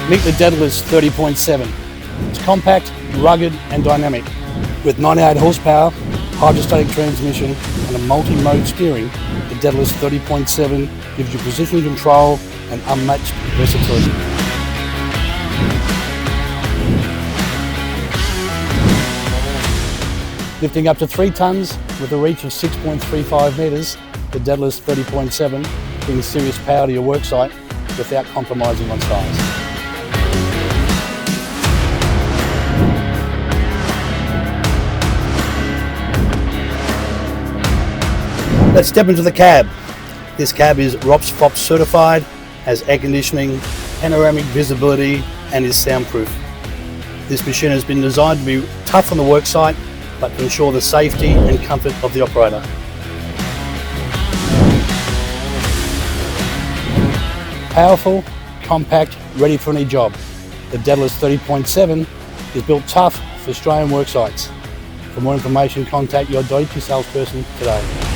Meet the Dedalus 30.7. It's compact, rugged and dynamic. With 98 horsepower, hydrostatic transmission and a multi-mode steering, the Dedalus 30.7 gives you position control and unmatched versatility. Lifting up to 3 tonnes with a reach of 6.35 metres, the Dedalus 30.7 brings serious power to your worksite without compromising on size. Let's step into the cab. This cab is ROPS-FOPS certified, has air conditioning, panoramic visibility and is soundproof. This machine has been designed to be tough on the worksite but to ensure the safety and comfort of the operator. Powerful, compact, ready for any job. The Dedalus 30.7 is built tough for Australian worksites. For more information, contact your Dieci salesperson today.